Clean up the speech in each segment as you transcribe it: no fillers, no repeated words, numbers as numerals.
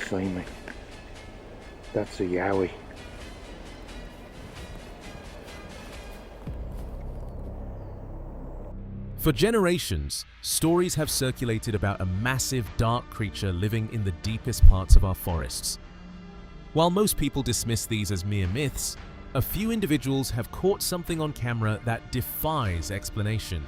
beside me. That's a yowie. For generations, stories have circulated about a massive dark creature living in the deepest parts of our forests. While most people dismiss these as mere myths, a few individuals have caught something on camera that defies explanation.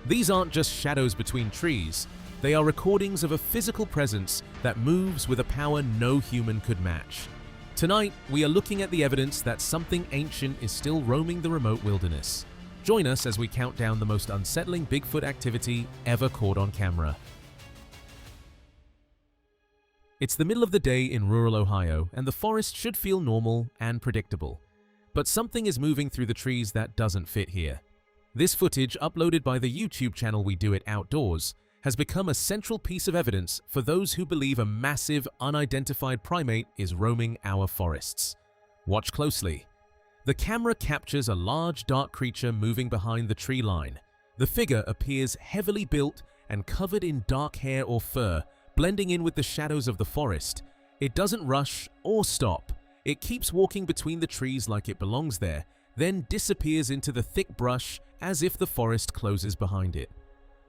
These aren't just shadows between trees, they are recordings of a physical presence that moves with a power no human could match. Tonight, we are looking at the evidence that something ancient is still roaming the remote wilderness. Join us as we count down the most unsettling Bigfoot activity ever caught on camera. It's the middle of the day in rural Ohio, and the forest should feel normal and predictable. But something is moving through the trees that doesn't fit here. This footage, uploaded by the YouTube channel We Do It Outdoors, has become a central piece of evidence for those who believe a massive, unidentified primate is roaming our forests. Watch closely. The camera captures a large, dark creature moving behind the tree line. The figure appears heavily built and covered in dark hair or fur, blending in with the shadows of the forest. It doesn't rush or stop. It keeps walking between the trees like it belongs there, then disappears into the thick brush as if the forest closes behind it.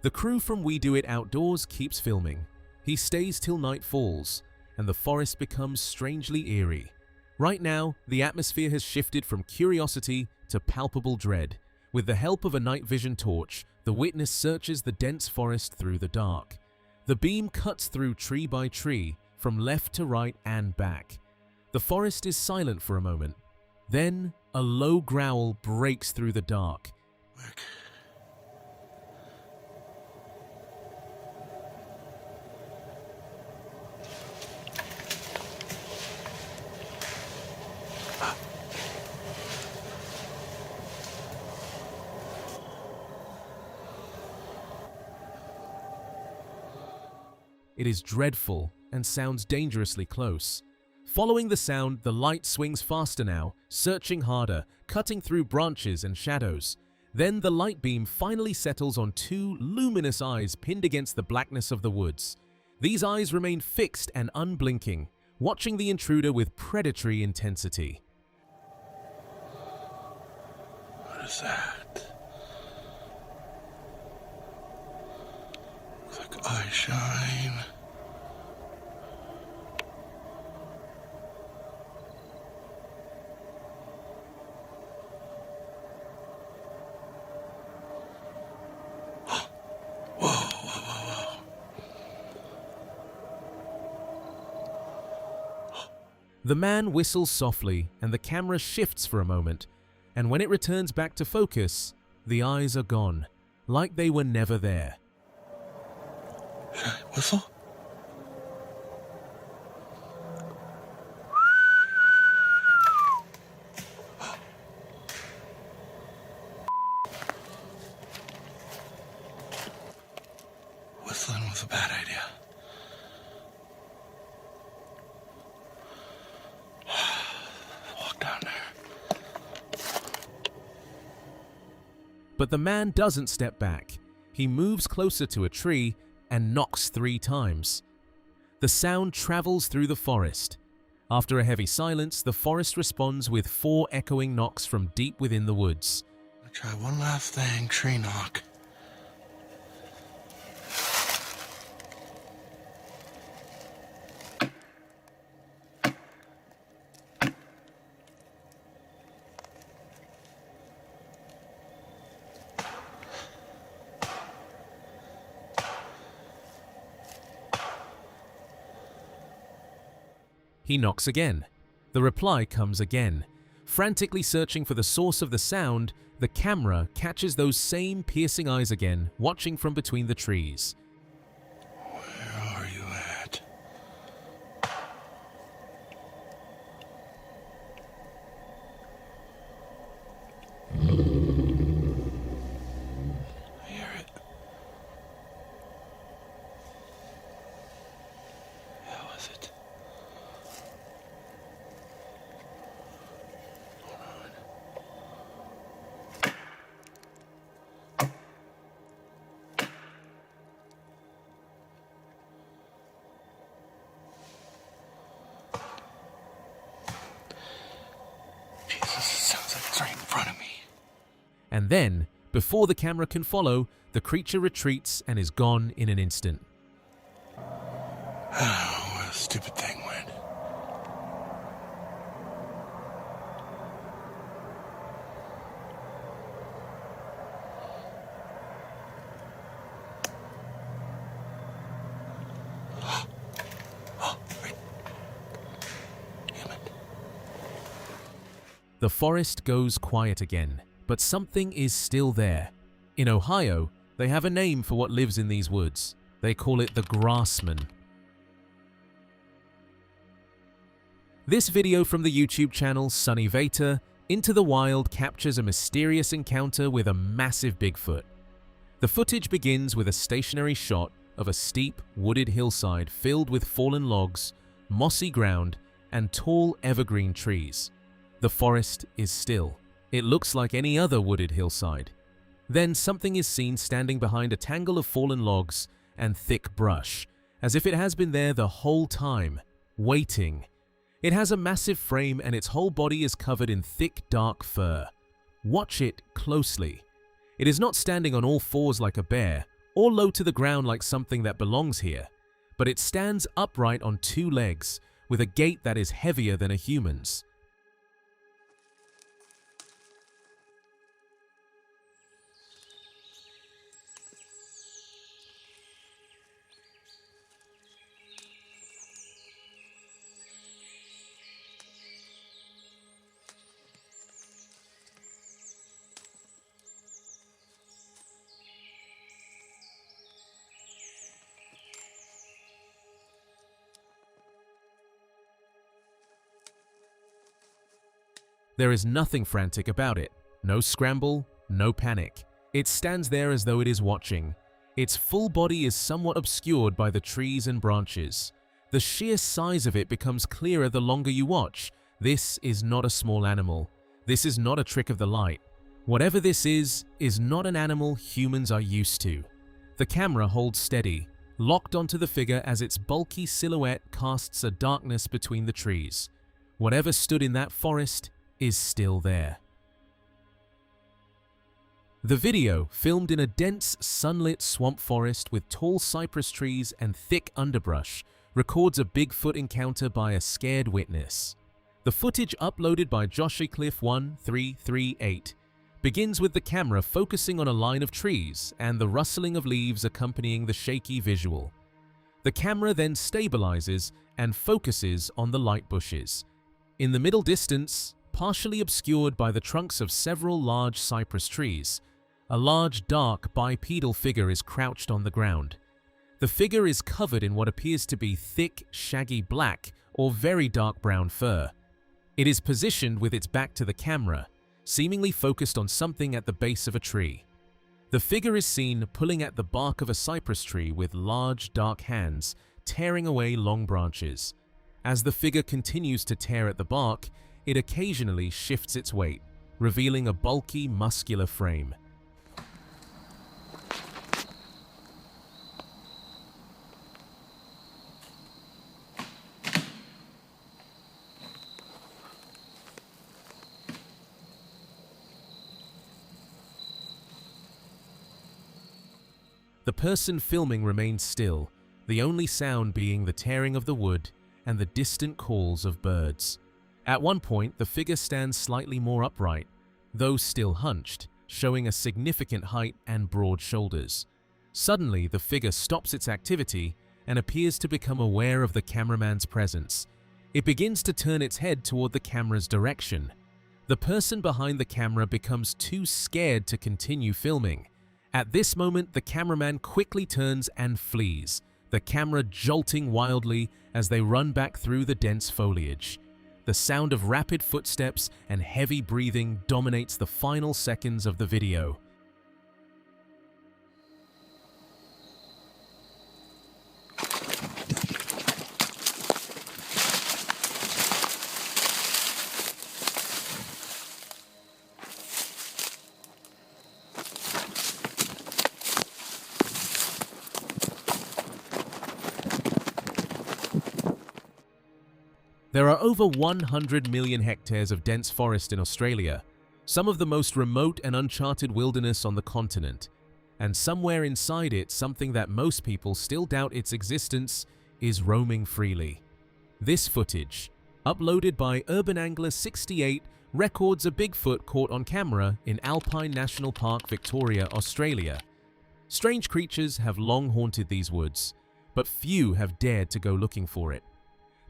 The crew from We Do It Outdoors keeps filming. He stays till night falls, and the forest becomes strangely eerie. Right now, the atmosphere has shifted from curiosity to palpable dread. With the help of a night vision torch, the witness searches the dense forest through the dark. The beam cuts through tree by tree, from left to right and back. The forest is silent for a moment. Then, a low growl breaks through the dark. It is dreadful and sounds dangerously close. Following the sound, the light swings faster now, searching harder, cutting through branches and shadows. Then the light beam finally settles on two luminous eyes pinned against the blackness of the woods. These eyes remain fixed and unblinking, watching the intruder with predatory intensity. What is that? Looks like eye shine. The man whistles softly, and the camera shifts for a moment, and when it returns back to focus, the eyes are gone, like they were never there. Should I whistle? Whistling was a bad idea. Walk down there. But the man doesn't step back. He moves closer to a tree and knocks 3 times. The sound travels through the forest. After a heavy silence, the forest responds with 4 echoing knocks from deep within the woods. I'll try one last thing, tree knock. He knocks again. The reply comes again. Frantically searching for the source of the sound, the camera catches those same piercing eyes again, watching from between the trees. Where are you at? I hear it. How was it? It's like it's right in front of me. And then, before the camera can follow, the creature retreats and is gone in an instant. Oh, what a stupid thing went. Oh, right. Damn it. The forest goes quiet again, but something is still there. In Ohio, they have a name for what lives in these woods. They call it the grassman. This video from the YouTube channel Sunny Vater Into the Wild captures a mysterious encounter with a massive Bigfoot. The footage begins with a stationary shot of a steep, wooded hillside filled with fallen logs, mossy ground, and tall evergreen trees. The forest is still. It looks like any other wooded hillside. Then something is seen standing behind a tangle of fallen logs and thick brush, as if it has been there the whole time, waiting. It has a massive frame and its whole body is covered in thick, dark fur. Watch it closely. It is not standing on all fours like a bear, or low to the ground like something that belongs here, but it stands upright on two legs, with a gait that is heavier than a human's. There is nothing frantic about it. No scramble, no panic. It stands there as though it is watching. Its full body is somewhat obscured by the trees and branches. The sheer size of it becomes clearer the longer you watch. This is not a small animal. This is not a trick of the light. Whatever this is not an animal humans are used to. The camera holds steady, locked onto the figure as its bulky silhouette casts a darkness between the trees. Whatever stood in that forest is still there. The video, filmed in a dense, sunlit swamp forest with tall cypress trees and thick underbrush, records a Bigfoot encounter by a scared witness. The footage uploaded by JoshyCliff1338 begins with the camera focusing on a line of trees and the rustling of leaves accompanying the shaky visual. The camera then stabilizes and focuses on the light bushes. In the middle distance, partially obscured by the trunks of several large cypress trees, a large, dark, bipedal figure is crouched on the ground. The figure is covered in what appears to be thick, shaggy black or very dark brown fur. It is positioned with its back to the camera, seemingly focused on something at the base of a tree. The figure is seen pulling at the bark of a cypress tree with large, dark hands, tearing away long branches. As the figure continues to tear at the bark, it occasionally shifts its weight, revealing a bulky, muscular frame. The person filming remains still, the only sound being the tearing of the wood and the distant calls of birds. At one point, the figure stands slightly more upright, though still hunched, showing a significant height and broad shoulders. Suddenly, the figure stops its activity and appears to become aware of the cameraman's presence. It begins to turn its head toward the camera's direction. The person behind the camera becomes too scared to continue filming. At this moment, the cameraman quickly turns and flees, the camera jolting wildly as they run back through the dense foliage. The sound of rapid footsteps and heavy breathing dominates the final seconds of the video. There are over 100 million hectares of dense forest in Australia, some of the most remote and uncharted wilderness on the continent, and somewhere inside it, something that most people still doubt its existence is roaming freely. This footage, uploaded by Urban Angler 68, records a Bigfoot caught on camera in Alpine National Park, Victoria, Australia. Strange creatures have long haunted these woods, but few have dared to go looking for it.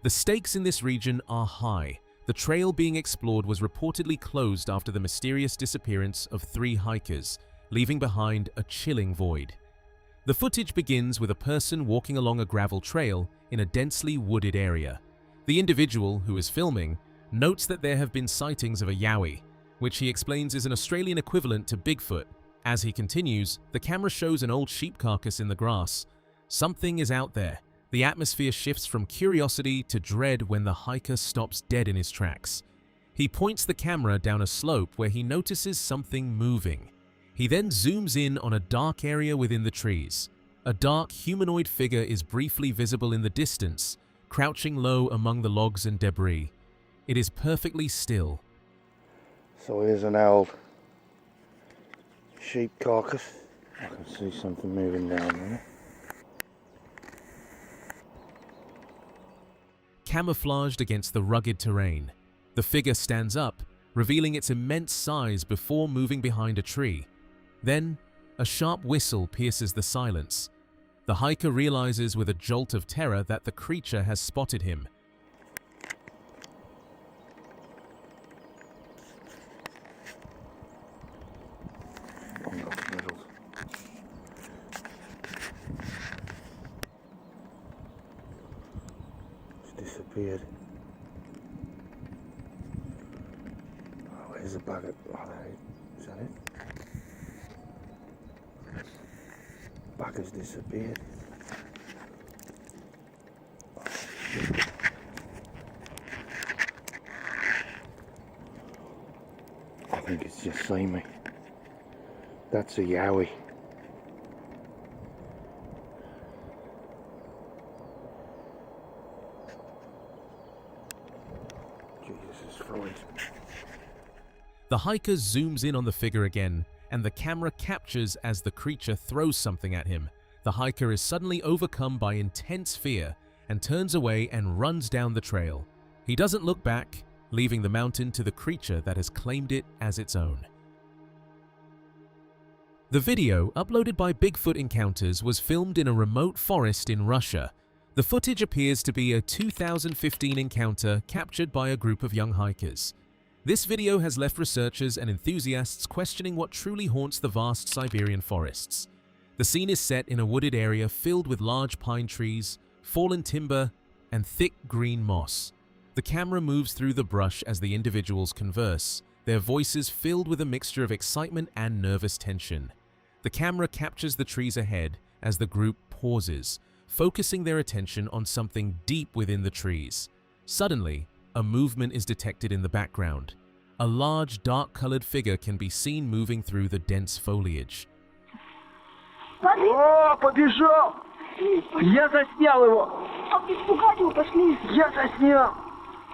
The stakes in this region are high. The trail being explored was reportedly closed after the mysterious disappearance of 3 hikers, leaving behind a chilling void. The footage begins with a person walking along a gravel trail in a densely wooded area. The individual, who is filming, notes that there have been sightings of a yowie, which he explains is an Australian equivalent to Bigfoot. As he continues, the camera shows an old sheep carcass in the grass. Something is out there. The atmosphere shifts from curiosity to dread when the hiker stops dead in his tracks. He points the camera down a slope where he notices something moving. He then zooms in on a dark area within the trees. A dark humanoid figure is briefly visible in the distance, crouching low among the logs and debris. It is perfectly still. So here's an old sheep carcass. I can see something moving down there. Camouflaged against the rugged terrain, the figure stands up, revealing its immense size before moving behind a tree. Then, a sharp whistle pierces the silence. The hiker realizes with a jolt of terror that the creature has spotted him. It's disappeared. Oh, where's the bucket? Oh, there. Is that it? Bucket's disappeared. I think it's just seen me. That's a yowie. Jesus Christ. The hiker zooms in on the figure again, and the camera captures as the creature throws something at him. The hiker is suddenly overcome by intense fear and turns away and runs down the trail. He doesn't look back, leaving the mountain to the creature that has claimed it as its own. The video, uploaded by Bigfoot Encounters, was filmed in a remote forest in Russia. The footage appears to be a 2015 encounter captured by a group of young hikers. This video has left researchers and enthusiasts questioning what truly haunts the vast Siberian forests. The scene is set in a wooded area filled with large pine trees, fallen timber, and thick green moss. The camera moves through the brush as the individuals converse, their voices filled with a mixture of excitement and nervous tension. The camera captures the trees ahead as the group pauses, focusing their attention on something deep within the trees. Suddenly, a movement is detected in the background. A large, dark-colored figure can be seen moving through the dense foliage. О, побежал! Я заснял его! Испугать его пошли. Я заснял!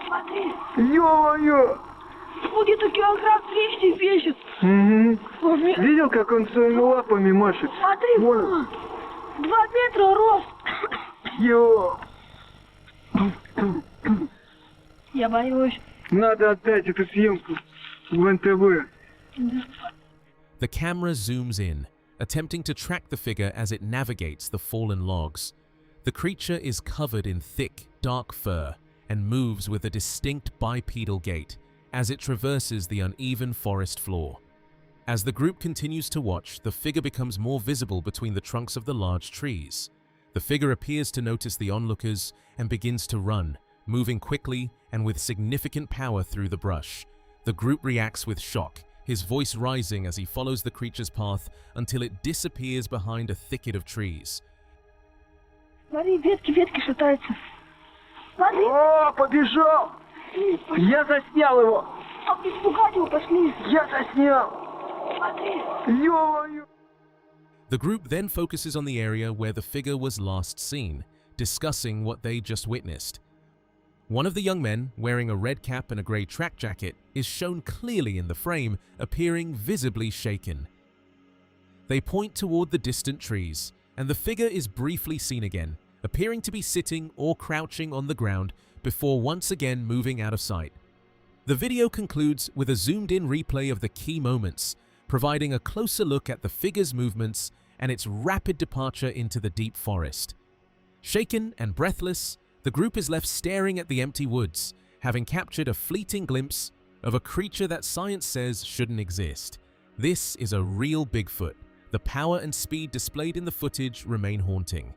Смотри, Ё-моё! будет килограмм 200 весит. Угу. Видел, как он своими лапами машет? Смотри, Вон. 2 метра рост. Ё! Я боюсь. Надо отдать эту съемку в НТВ. The camera zooms in, attempting to track the figure as it navigates the fallen logs. The creature is covered in thick, dark fur and moves with a distinct bipedal gait as it traverses the uneven forest floor. As the group continues to watch, the figure becomes more visible between the trunks of the large trees. The figure appears to notice the onlookers and begins to run, moving quickly and with significant power through the brush. The group reacts with shock, his voice rising as he follows the creature's path until it disappears behind a thicket of trees. Смотри, ветки шатаются. Смотри. О, побежал! Я заснял его! Испугать его пошли. Я заснял! Смотри. Ё-моё! The group then focuses on the area where the figure was last seen, discussing what they just witnessed. One of the young men, wearing a red cap and a grey track jacket, is shown clearly in the frame, appearing visibly shaken. They point toward the distant trees, and the figure is briefly seen again, appearing to be sitting or crouching on the ground before once again moving out of sight. The video concludes with a zoomed-in replay of the key moments, providing a closer look at the figure's movements and its rapid departure into the deep forest. Shaken and breathless, the group is left staring at the empty woods, having captured a fleeting glimpse of a creature that science says shouldn't exist. This is a real Bigfoot. The power and speed displayed in the footage remain haunting.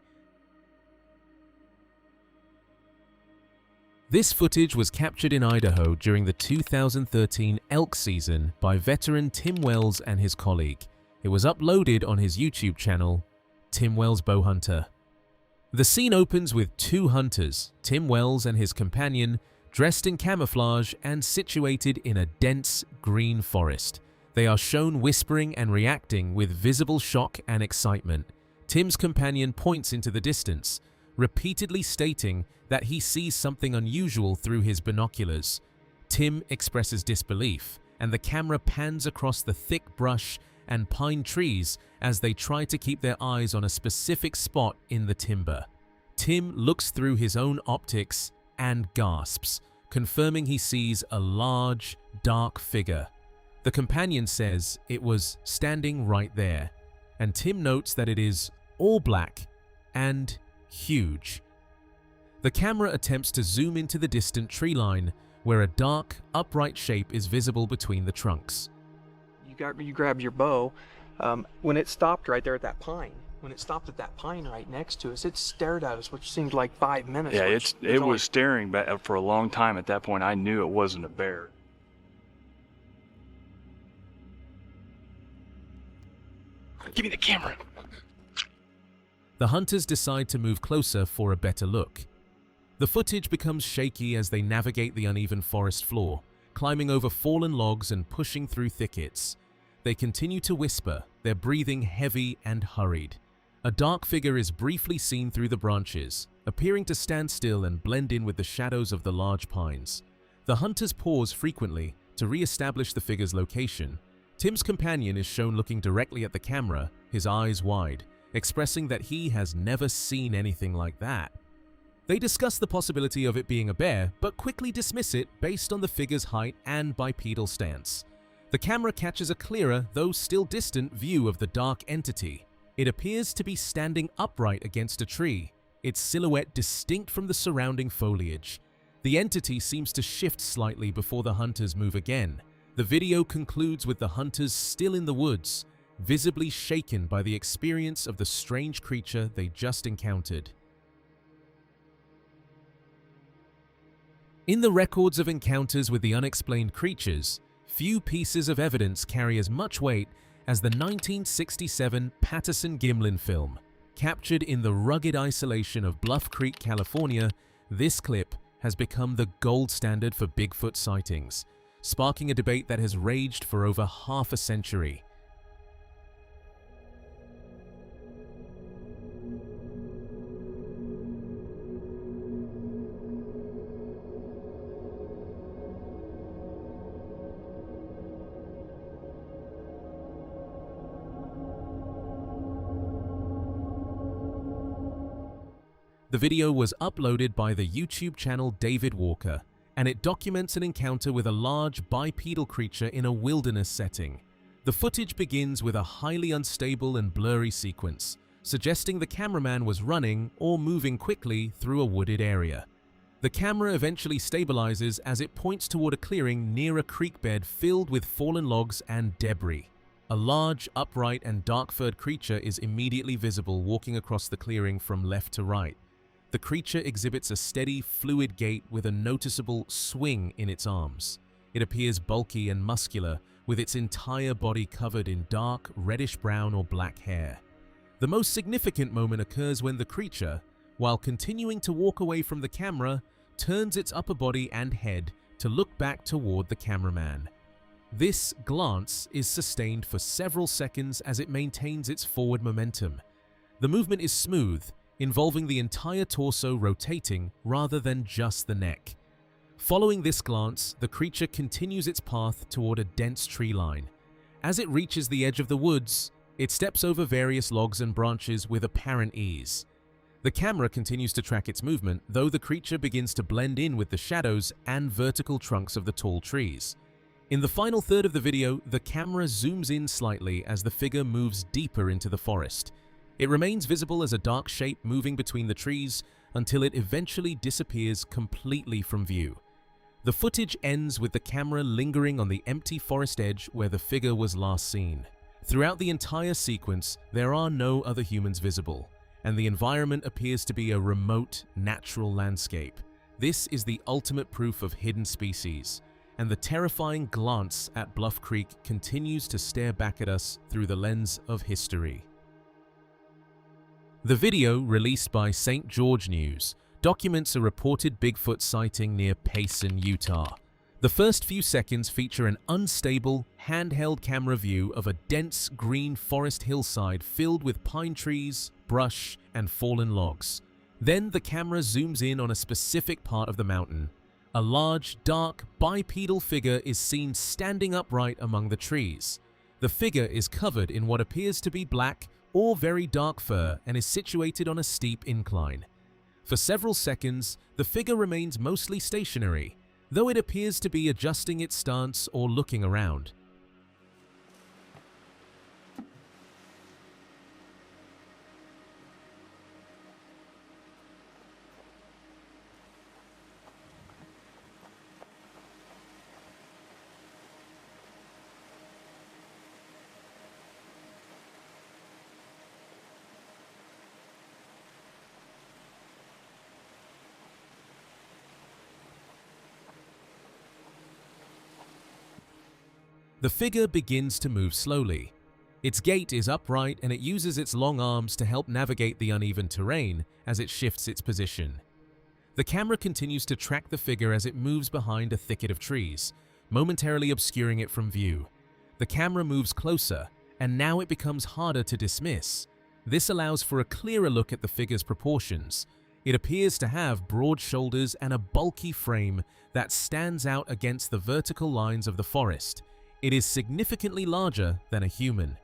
This footage was captured in Idaho during the 2013 elk season by veteran Tim Wells and his colleague. It was uploaded on his YouTube channel, Tim Wells Bowhunter. The scene opens with two hunters, Tim Wells and his companion, dressed in camouflage and situated in a dense green forest. They are shown whispering and reacting with visible shock and excitement. Tim's companion points into the distance, repeatedly stating that he sees something unusual through his binoculars. Tim expresses disbelief, and the camera pans across the thick brush and pine trees as they try to keep their eyes on a specific spot in the timber. Tim looks through his own optics and gasps, confirming he sees a large, dark figure. The companion says it was standing right there, and Tim notes that it is all black and huge. The camera attempts to zoom into the distant tree line, where a dark, upright shape is visible between the trunks. You grabbed your bow. When it stopped right there at that pine, right next to us, it stared at us, which seemed like 5 minutes. Yeah, it was staring back for a long time. At that point, I knew it wasn't a bear. Give me the camera. The hunters decide to move closer for a better look. The footage becomes shaky as they navigate the uneven forest floor, climbing over fallen logs and pushing through thickets. They continue to whisper, their breathing heavy and hurried. A dark figure is briefly seen through the branches, appearing to stand still and blend in with the shadows of the large pines. The hunters pause frequently to re-establish the figure's location. Tim's companion is shown looking directly at the camera, his eyes wide, expressing that he has never seen anything like that. They discuss the possibility of it being a bear, but quickly dismiss it based on the figure's height and bipedal stance. The camera catches a clearer, though still distant, view of the dark entity. It appears to be standing upright against a tree, its silhouette distinct from the surrounding foliage. The entity seems to shift slightly before the hunters move again. The video concludes with the hunters still in the woods, visibly shaken by the experience of the strange creature they just encountered. In the records of encounters with the unexplained creatures, few pieces of evidence carry as much weight as the 1967 Patterson-Gimlin film. Captured in the rugged isolation of Bluff Creek, California, this clip has become the gold standard for Bigfoot sightings, sparking a debate that has raged for over half a century. The video was uploaded by the YouTube channel David Walker, and it documents an encounter with a large bipedal creature in a wilderness setting. The footage begins with a highly unstable and blurry sequence, suggesting the cameraman was running or moving quickly through a wooded area. The camera eventually stabilizes as it points toward a clearing near a creek bed filled with fallen logs and debris. A large, upright, and dark-furred creature is immediately visible walking across the clearing from left to right. The creature exhibits a steady, fluid gait with a noticeable swing in its arms. It appears bulky and muscular, with its entire body covered in dark, reddish-brown or black hair. The most significant moment occurs when the creature, while continuing to walk away from the camera, turns its upper body and head to look back toward the cameraman. This glance is sustained for several seconds as it maintains its forward momentum. The movement is smooth, involving the entire torso rotating rather than just the neck. Following this glance, the creature continues its path toward a dense tree line. As it reaches the edge of the woods, it steps over various logs and branches with apparent ease. The camera continues to track its movement, though the creature begins to blend in with the shadows and vertical trunks of the tall trees. In the final third of the video, the camera zooms in slightly as the figure moves deeper into the forest. It remains visible as a dark shape moving between the trees until it eventually disappears completely from view. The footage ends with the camera lingering on the empty forest edge where the figure was last seen. Throughout the entire sequence, there are no other humans visible, and the environment appears to be a remote, natural landscape. This is the ultimate proof of hidden species, and the terrifying glance at Bluff Creek continues to stare back at us through the lens of history. The video, released by St. George News, documents a reported Bigfoot sighting near Payson, Utah. The first few seconds feature an unstable, handheld camera view of a dense green forest hillside filled with pine trees, brush, and fallen logs. Then the camera zooms in on a specific part of the mountain. A large, dark, bipedal figure is seen standing upright among the trees. The figure is covered in what appears to be black or very dark fur and is situated on a steep incline. For several seconds, the figure remains mostly stationary, though it appears to be adjusting its stance or looking around. The figure begins to move slowly. Its gait is upright and it uses its long arms to help navigate the uneven terrain as it shifts its position. The camera continues to track the figure as it moves behind a thicket of trees, momentarily obscuring it from view. The camera moves closer, and now it becomes harder to dismiss. This allows for a clearer look at the figure's proportions. It appears to have broad shoulders and a bulky frame that stands out against the vertical lines of the forest. It is significantly larger than a human.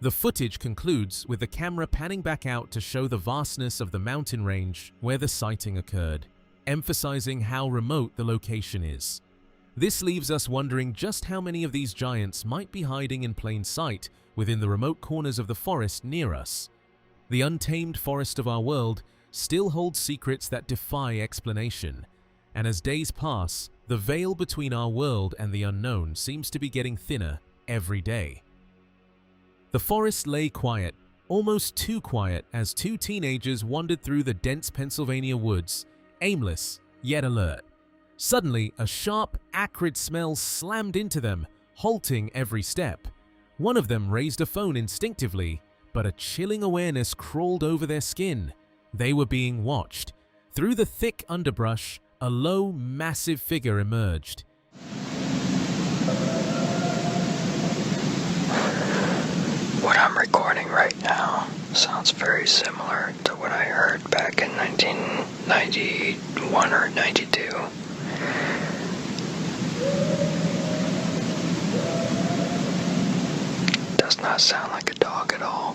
The footage concludes with the camera panning back out to show the vastness of the mountain range where the sighting occurred, emphasizing how remote the location is. This leaves us wondering just how many of these giants might be hiding in plain sight within the remote corners of the forest near us. The untamed forest of our world still holds secrets that defy explanation, and as days pass, the veil between our world and the unknown seems to be getting thinner every day. The forest lay quiet, almost too quiet, as two teenagers wandered through the dense Pennsylvania woods, aimless yet alert. Suddenly, a sharp, acrid smell slammed into them, halting every step. One of them raised a phone instinctively, but a chilling awareness crawled over their skin. They were being watched. Through the thick underbrush, a low, massive figure emerged. What I'm recording right now sounds very similar to what I heard back in 1991 or 92. Does not sound like a dog at all.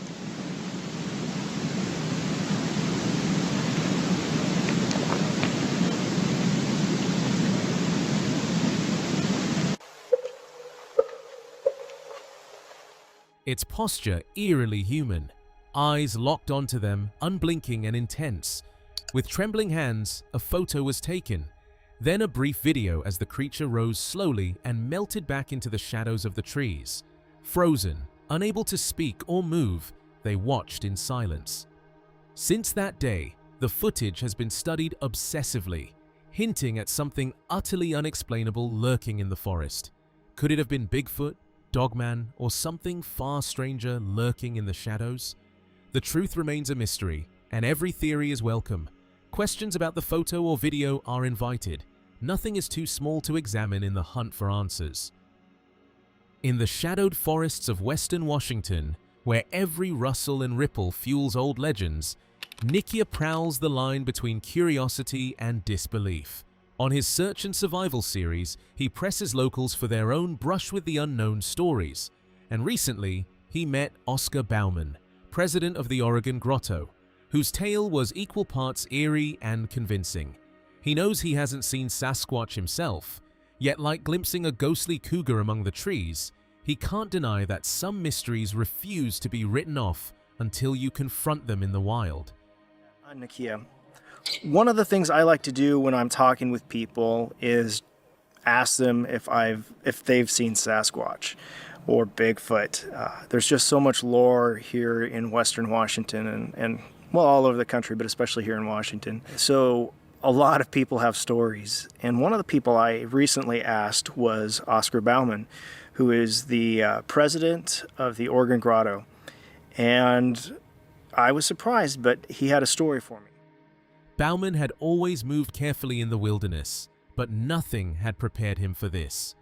Its posture eerily human, eyes locked onto them, unblinking and intense. With trembling hands, a photo was taken, then a brief video as the creature rose slowly and melted back into the shadows of the trees. Frozen, unable to speak or move, they watched in silence. Since that day, the footage has been studied obsessively, hinting at something utterly unexplainable lurking in the forest. Could it have been Bigfoot, Dogman, or something far stranger lurking in the shadows? The truth remains a mystery, and every theory is welcome. Questions about the photo or video are invited. Nothing is too small to examine in the hunt for answers. In the shadowed forests of western Washington, where every rustle and ripple fuels old legends, Nikia prowls the line between curiosity and disbelief. On his Search and Survival series, he presses locals for their own brush with the unknown stories. And recently, he met Oscar Bauman, president of the Oregon Grotto, whose tale was equal parts eerie and convincing. He knows he hasn't seen Sasquatch himself, yet like glimpsing a ghostly cougar among the trees, he can't deny that some mysteries refuse to be written off until you confront them in the wild. I'm Nikia. One of the things I like to do when I'm talking with people is ask them if they've seen Sasquatch or Bigfoot. There's just so much lore here in Western Washington and well, all over the country, but especially here in Washington. So a lot of people have stories. And one of the people I recently asked was Oscar Bauman, who is the president of the Oregon Grotto. And I was surprised, but he had a story for me. Bauman had always moved carefully in the wilderness, but nothing had prepared him for this.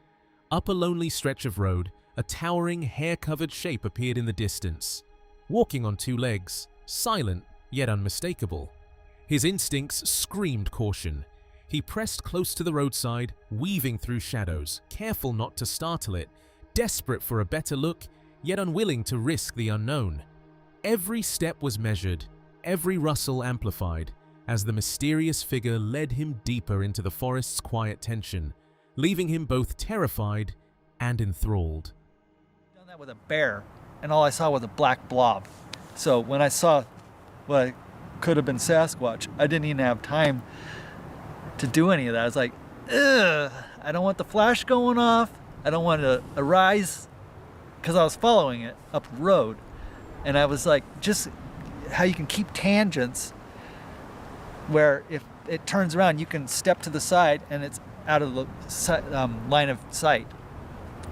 Up a lonely stretch of road, a towering, hair-covered shape appeared in the distance. Walking on two legs, silent yet unmistakable. His instincts screamed caution. He pressed close to the roadside, weaving through shadows, careful not to startle it, desperate for a better look, yet unwilling to risk the unknown. Every step was measured, every rustle amplified, as the mysterious figure led him deeper into the forest's quiet tension, leaving him both terrified and enthralled. I've done that with a bear, and all I saw was a black blob. So when I saw what could have been Sasquatch, I didn't even have time to do any of that. I was like, ugh, I don't want the flash going off. I don't want to arise, because I was following it up the road. And I was like, just how you can keep tangents where if it turns around, you can step to the side and it's out of the line of sight.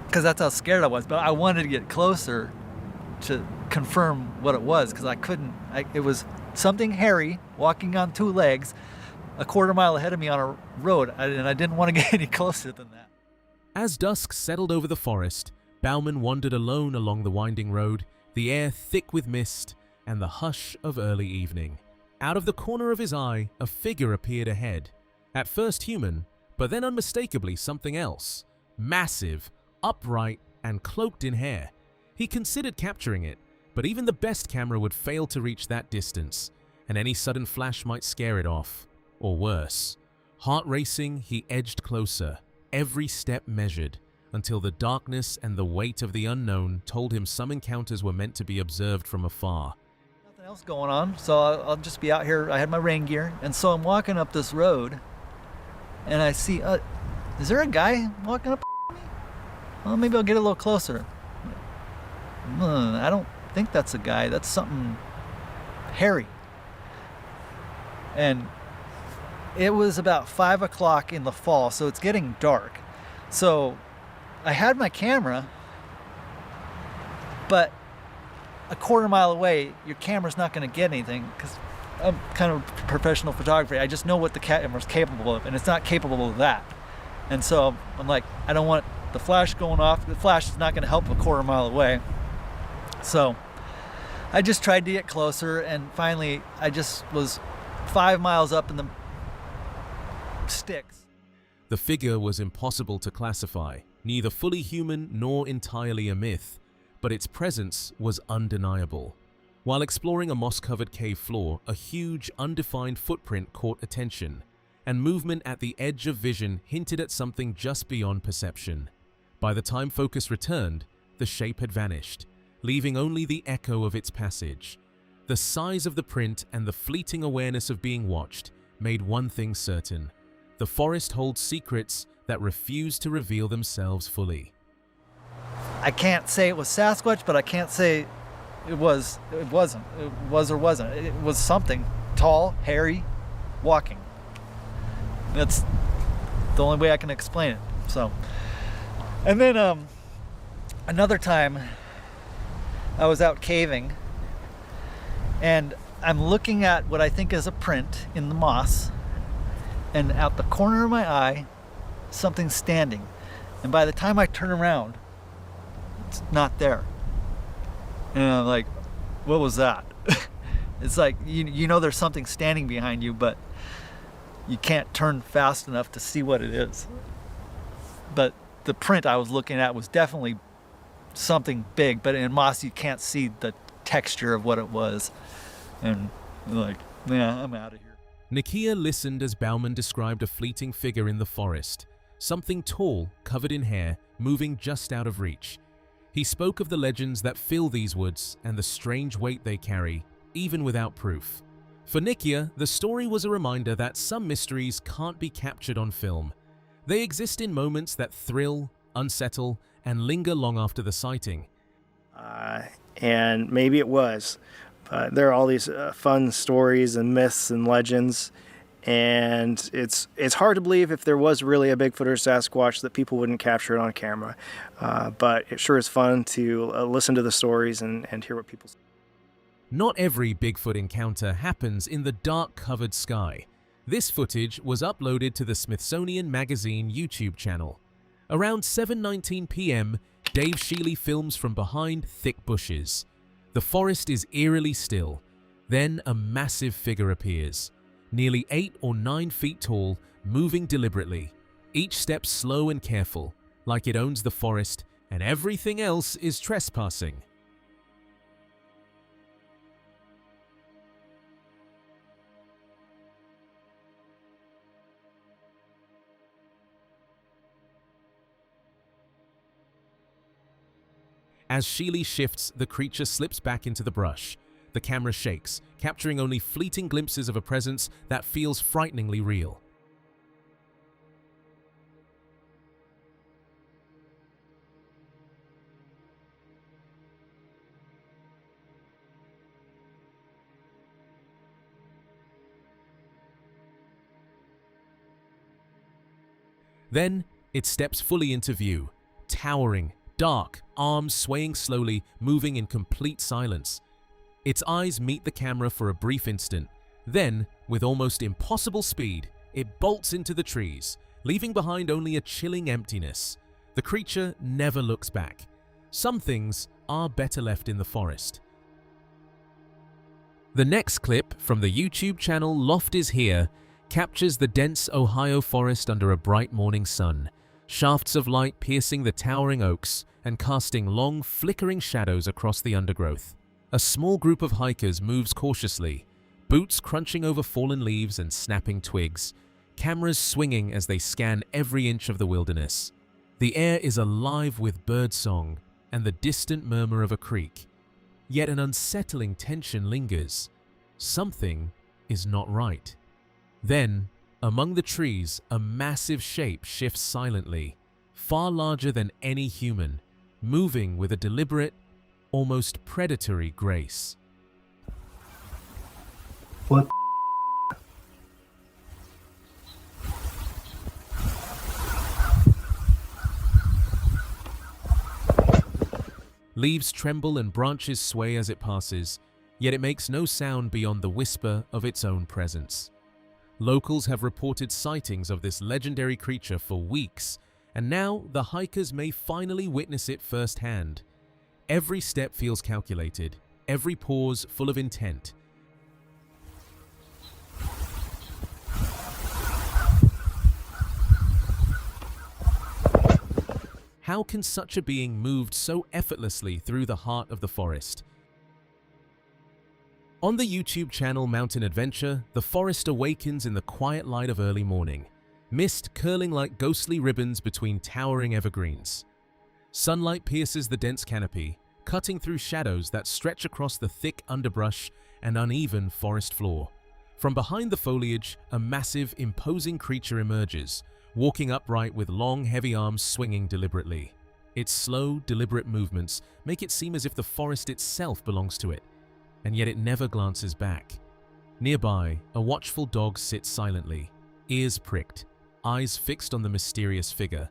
Because that's how scared I was. But I wanted to get closer to confirm what it was, because I couldn't. It was something hairy walking on two legs a quarter mile ahead of me on a road, and I didn't want to get any closer than that. As dusk settled over the forest, Bauman wandered alone along the winding road, the air thick with mist and the hush of early evening. Out of the corner of his eye, a figure appeared ahead. At first human, but then unmistakably something else. Massive, upright, and cloaked in hair. He considered capturing it, but even the best camera would fail to reach that distance, and any sudden flash might scare it off. Or worse. Heart racing, he edged closer, every step measured, until the darkness and the weight of the unknown told him some encounters were meant to be observed from afar. Nothing else going on, so I'll just be out here. I had my rain gear, and so I'm walking up this road, and I see, is there a guy walking up me? Well, maybe I'll get a little closer. I don't think that's a guy. That's something hairy. And it was about 5 o'clock in the fall, so it's getting dark. So I had my camera, but a quarter mile away, your camera's not going to get anything, because I'm kind of a professional photographer. I just know what the camera's capable of, and it's not capable of that. And so I'm like, I don't want the flash going off. The flash is not going to help a quarter mile away. So I just tried to get closer, and finally I just was 5 miles up in the sticks. The figure was impossible to classify, neither fully human nor entirely a myth, but its presence was undeniable. While exploring a moss-covered cave floor, a huge, undefined footprint caught attention, and movement at the edge of vision hinted at something just beyond perception. By the time focus returned, the shape had vanished, leaving only the echo of its passage. The size of the print and the fleeting awareness of being watched made one thing certain: the forest holds secrets that refuse to reveal themselves fully. I can't say it was Sasquatch, but I can't say it wasn't. It was or wasn't. It was something tall, hairy, walking. That's the only way I can explain it. So And then another time I was out caving and I'm looking at what I think is a print in the moss, and out the corner of my eye something's standing, and by the time I turn around it's not there, and I'm like, what was that? It's like you know there's something standing behind you, but you can't turn fast enough to see what it is. But the print I was looking at was definitely something big, but in moss you can't see the texture of what it was. And like, yeah, I'm out of here. Nakia listened as Bauman described a fleeting figure in the forest, something tall, covered in hair, moving just out of reach. He spoke of the legends that fill these woods and the strange weight they carry, even without proof. For Nakia, the story was a reminder that some mysteries can't be captured on film. They exist in moments that thrill, unsettle, and linger long after the sighting. And maybe it was. There are all these fun stories and myths and legends, and it's hard to believe if there was really a Bigfoot or Sasquatch that people wouldn't capture it on camera. But it sure is fun to listen to the stories and hear what people say. Not every Bigfoot encounter happens in the dark-covered sky. This footage was uploaded to the Smithsonian Magazine YouTube channel. Around 7:19 p.m., Dave Shealy films from behind thick bushes. The forest is eerily still. Then a massive figure appears, nearly 8 or 9 feet tall, moving deliberately, each step slow and careful, like it owns the forest and everything else is trespassing. As Shealy shifts, the creature slips back into the brush. The camera shakes, capturing only fleeting glimpses of a presence that feels frighteningly real. Then, it steps fully into view, towering, dark, arms swaying slowly, moving in complete silence. Its eyes meet the camera for a brief instant. Then, with almost impossible speed, it bolts into the trees, leaving behind only a chilling emptiness. The creature never looks back. Some things are better left in the forest. The next clip from the YouTube channel Loft Is Here captures the dense Ohio forest under a bright morning sun, shafts of light piercing the towering oaks and casting long, flickering shadows across the undergrowth. A small group of hikers moves cautiously, boots crunching over fallen leaves and snapping twigs, cameras swinging as they scan every inch of the wilderness. The air is alive with birdsong and the distant murmur of a creek. Yet an unsettling tension lingers. Something is not right. Then, among the trees, a massive shape shifts silently, far larger than any human, moving with a deliberate, almost predatory grace. What? Leaves tremble and branches sway as it passes, yet it makes no sound beyond the whisper of its own presence. Locals have reported sightings of this legendary creature for weeks, and now the hikers may finally witness it firsthand. Every step feels calculated, every pause full of intent. How can such a being move so effortlessly through the heart of the forest? On the YouTube channel Mountain Adventure, the forest awakens in the quiet light of early morning, mist curling like ghostly ribbons between towering evergreens. Sunlight pierces the dense canopy, cutting through shadows that stretch across the thick underbrush and uneven forest floor. From behind the foliage, a massive, imposing creature emerges, walking upright with long, heavy arms swinging deliberately. Its slow, deliberate movements make it seem as if the forest itself belongs to it, and yet it never glances back. Nearby, a watchful dog sits silently, ears pricked, eyes fixed on the mysterious figure.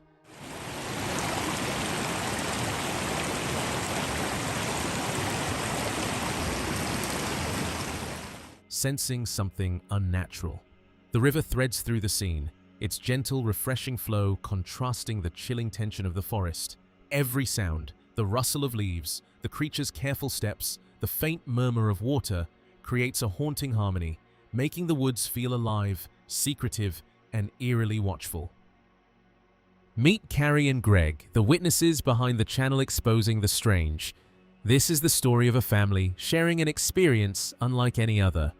sensing something unnatural. The river threads through the scene, its gentle, refreshing flow contrasting the chilling tension of the forest. Every sound, the rustle of leaves, the creature's careful steps, the faint murmur of water, creates a haunting harmony, making the woods feel alive, secretive, and eerily watchful. Meet Carrie and Greg, the witnesses behind the channel exposing the strange. This is the story of a family sharing an experience unlike any other.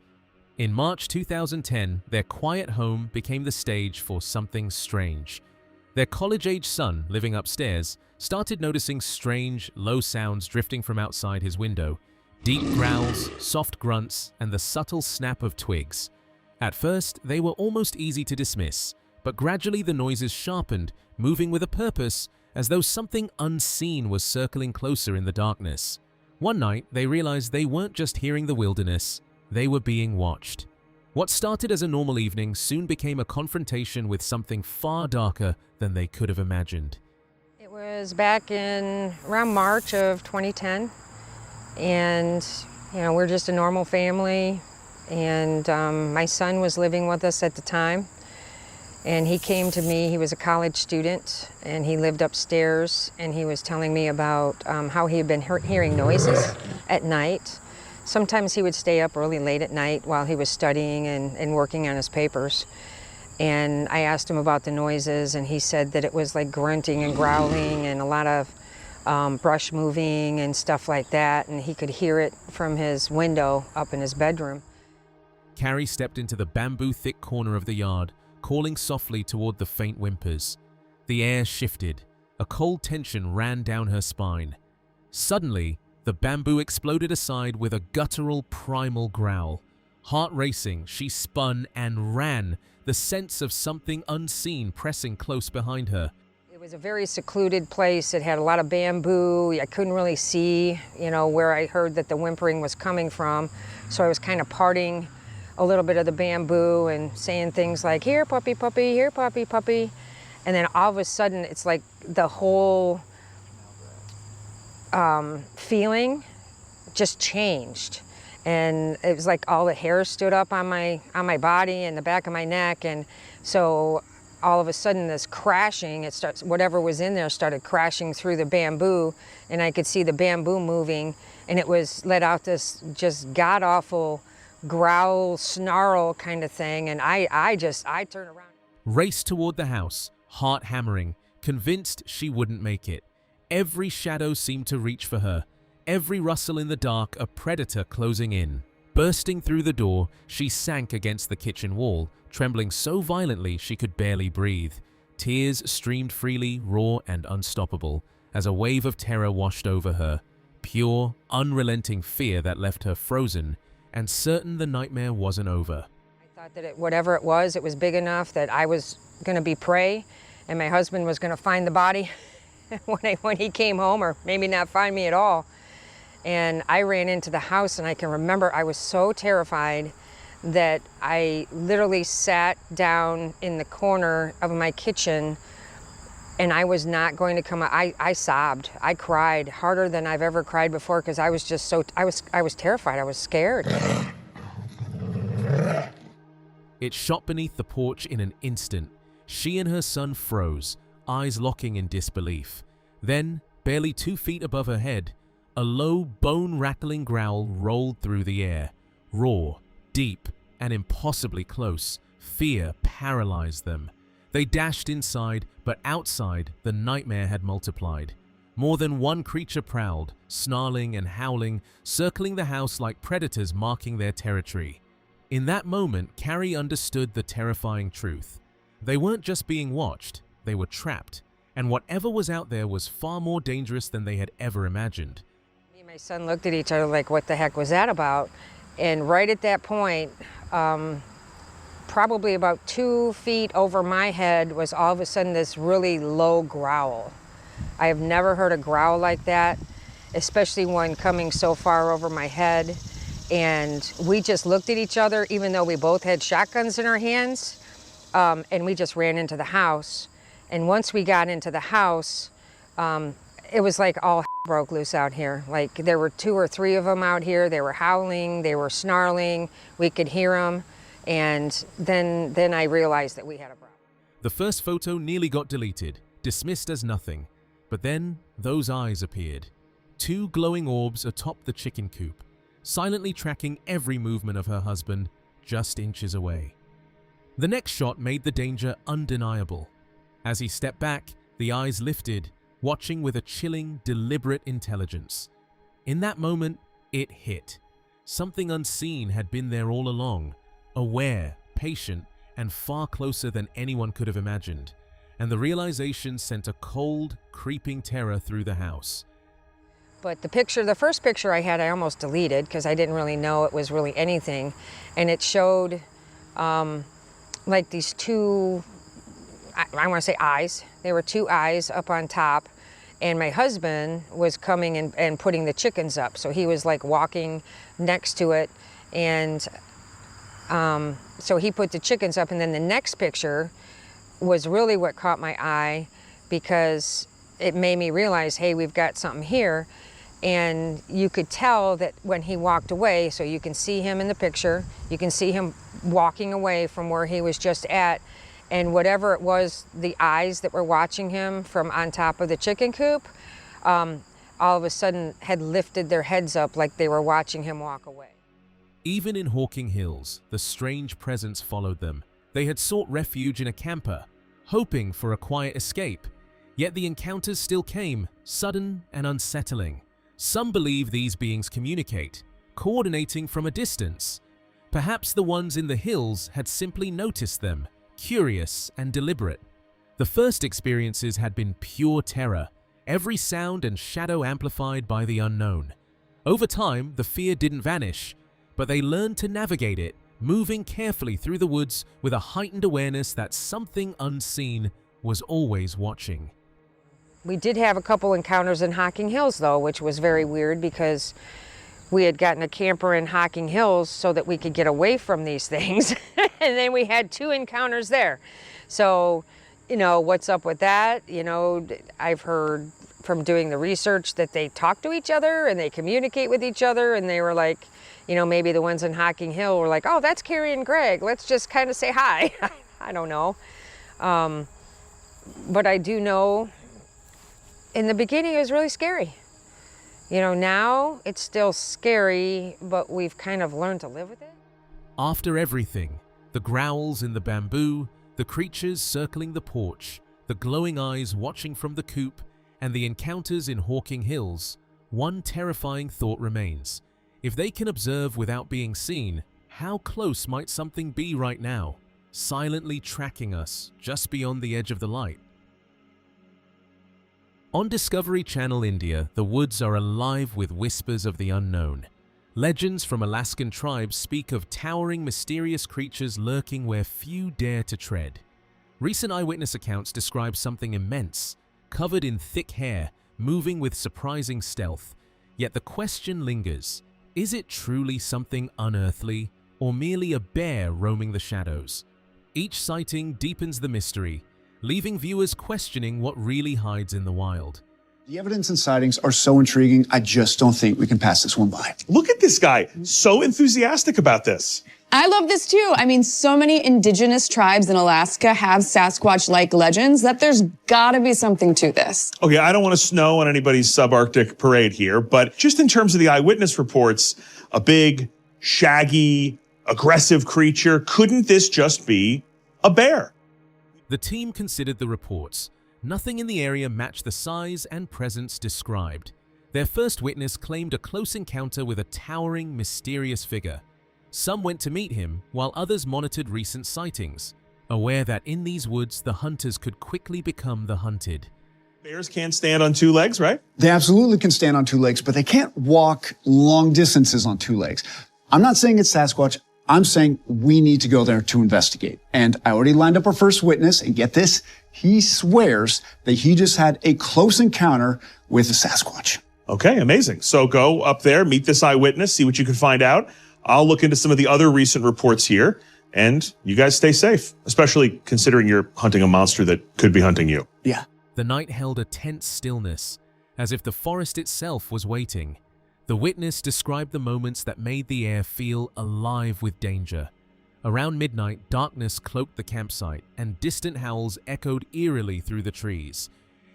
In March 2010, their quiet home became the stage for something strange. Their college-age son, living upstairs, started noticing strange, low sounds drifting from outside his window. Deep growls, soft grunts, and the subtle snap of twigs. At first, they were almost easy to dismiss, but gradually the noises sharpened, moving with a purpose, as though something unseen was circling closer in the darkness. One night, they realized they weren't just hearing the wilderness, they were being watched. What started as a normal evening soon became a confrontation with something far darker than they could have imagined. It was back in around March of 2010, and we're just a normal family, and my son was living with us at the time, and he came to me. He was a college student, and he lived upstairs, and he was telling me about how he had been hearing noises at night. Sometimes he would stay up really late at night while he was studying and working on his papers. And I asked him about the noises, and he said that it was like grunting and growling and a lot of brush moving and stuff like that, and he could hear it from his window up in his bedroom. Carrie stepped into the bamboo-thick corner of the yard, calling softly toward the faint whimpers. The air shifted. A cold tension ran down her spine. Suddenly, the bamboo exploded aside with a guttural, primal growl. Heart racing, she spun and ran, the sense of something unseen pressing close behind her. It was a very secluded place. It had a lot of bamboo. I couldn't really see, where I heard that the whimpering was coming from. So I was kind of parting a little bit of the bamboo and saying things like, "Here, puppy, puppy, here, puppy, puppy." And then all of a sudden, it's like the whole feeling just changed, and it was like all the hair stood up on my body and the back of my neck, and so all of a sudden this crashing, whatever was in there started crashing through the bamboo, and I could see the bamboo moving, and it was let out this just god-awful growl, snarl kind of thing, and I turned around. Raced toward the house, heart hammering, convinced she wouldn't make it. Every shadow seemed to reach for her. Every rustle in the dark, a predator closing in. Bursting through the door, she sank against the kitchen wall, trembling so violently she could barely breathe. Tears streamed freely, raw and unstoppable, as a wave of terror washed over her. Pure, unrelenting fear that left her frozen, and certain the nightmare wasn't over. I thought that whatever it was big enough that I was going to be prey, and my husband was going to find the body when he came home, or maybe not find me at all. And I ran into the house, and I can remember I was so terrified that I literally sat down in the corner of my kitchen, and I was not going to come out. I sobbed. I cried harder than I've ever cried before, because I was just I was terrified. I was scared. It shot beneath the porch in an instant. She and her son froze, eyes locking in disbelief. Then, barely 2 feet above her head, a low, bone-rattling growl rolled through the air. Raw, deep, and impossibly close. Fear paralyzed them. They dashed inside, but outside, the nightmare had multiplied. More than one creature prowled, snarling and howling, circling the house like predators marking their territory. In that moment, Carrie understood the terrifying truth. They weren't just being watched, they were trapped, and whatever was out there was far more dangerous than they had ever imagined. Me and my son looked at each other like, what the heck was that about? And right at that point, probably about 2 feet over my head was all of a sudden this really low growl. I have never heard a growl like that, especially one coming so far over my head. And we just looked at each other, even though we both had shotguns in our hands, and we just ran into the house. And once we got into the house, it was like all broke loose out here. Like there were 2 or 3 of them out here. They were howling, they were snarling, we could hear them. And then I realized that we had a problem. The first photo nearly got deleted, dismissed as nothing. But then those eyes appeared. 2 glowing orbs atop the chicken coop, silently tracking every movement of her husband just inches away. The next shot made the danger undeniable. As he stepped back, the eyes lifted, watching with a chilling, deliberate intelligence. In that moment, it hit. Something unseen had been there all along, aware, patient, and far closer than anyone could have imagined. And the realization sent a cold, creeping terror through the house. But the first picture I had, I almost deleted because I didn't really know it was really anything. And it showed like these 2, I want to say eyes. There were 2 eyes up on top. And my husband was coming and putting the chickens up. So he was like walking next to it. And so he put the chickens up. And then the next picture was really what caught my eye because it made me realize, hey, we've got something here. And you could tell that when he walked away, so you can see him in the picture, you can see him walking away from where he was just at, and whatever it was, the eyes that were watching him from on top of the chicken coop, all of a sudden had lifted their heads up like they were watching him walk away. Even in Hawking Hills, the strange presence followed them. They had sought refuge in a camper, hoping for a quiet escape. Yet the encounters still came, sudden and unsettling. Some believe these beings communicate, coordinating from a distance. Perhaps the ones in the hills had simply noticed them, curious and deliberate. The first experiences had been pure terror, every sound and shadow amplified by the unknown. Over time, the fear didn't vanish, but they learned to navigate it, moving carefully through the woods with a heightened awareness that something unseen was always watching. We did have a couple encounters in Hocking Hills, though, which was very weird because we had gotten a camper in Hocking Hills so that we could get away from these things. And then we had 2 encounters there. So, you know, what's up with that? You know, I've heard from doing the research that they talk to each other and they communicate with each other. And they were like, you know, maybe the ones in Hocking Hill were like, oh, that's Carrie and Greg. Let's just kind of say hi. I don't know. But I do know in the beginning, it was really scary. You know, now it's still scary, but we've kind of learned to live with it. After everything, the growls in the bamboo, the creatures circling the porch, the glowing eyes watching from the coop, and the encounters in Hawking Hills, one terrifying thought remains. If they can observe without being seen, how close might something be right now, silently tracking us just beyond the edge of the light? On Discovery Channel India, the woods are alive with whispers of the unknown. Legends from Alaskan tribes speak of towering, mysterious creatures lurking where few dare to tread. Recent eyewitness accounts describe something immense, covered in thick hair, moving with surprising stealth. Yet the question lingers, is it truly something unearthly, or merely a bear roaming the shadows? Each sighting deepens the mystery, leaving viewers questioning what really hides in the wild. The evidence and sightings are so intriguing, I just don't think we can pass this one by. Look at this guy, so enthusiastic about this. I love this too. I mean, so many indigenous tribes in Alaska have Sasquatch-like legends that there's gotta be something to this. Okay, I don't want to snow on anybody's subarctic parade here, but just in terms of the eyewitness reports, a big, shaggy, aggressive creature, couldn't this just be a bear? The team considered the reports. Nothing in the area matched the size and presence described. Their first witness claimed a close encounter with a towering, mysterious figure. Some went to meet him, while others monitored recent sightings, aware that in these woods the hunters could quickly become the hunted. Bears can't stand on 2 legs, right? They absolutely can stand on 2 legs, but they can't walk long distances on 2 legs. I'm not saying it's Sasquatch. I'm saying we need to go there to investigate. And I already lined up our first witness, and get this, he swears that he just had a close encounter with a Sasquatch. Okay, amazing. So go up there, meet this eyewitness, see what you can find out. I'll look into some of the other recent reports here, and you guys stay safe, especially considering you're hunting a monster that could be hunting you. Yeah. The night held a tense stillness. as if the forest itself was waiting. The witness described the moments that made the air feel alive with danger. Around midnight, darkness cloaked the campsite, and distant howls echoed eerily through the trees.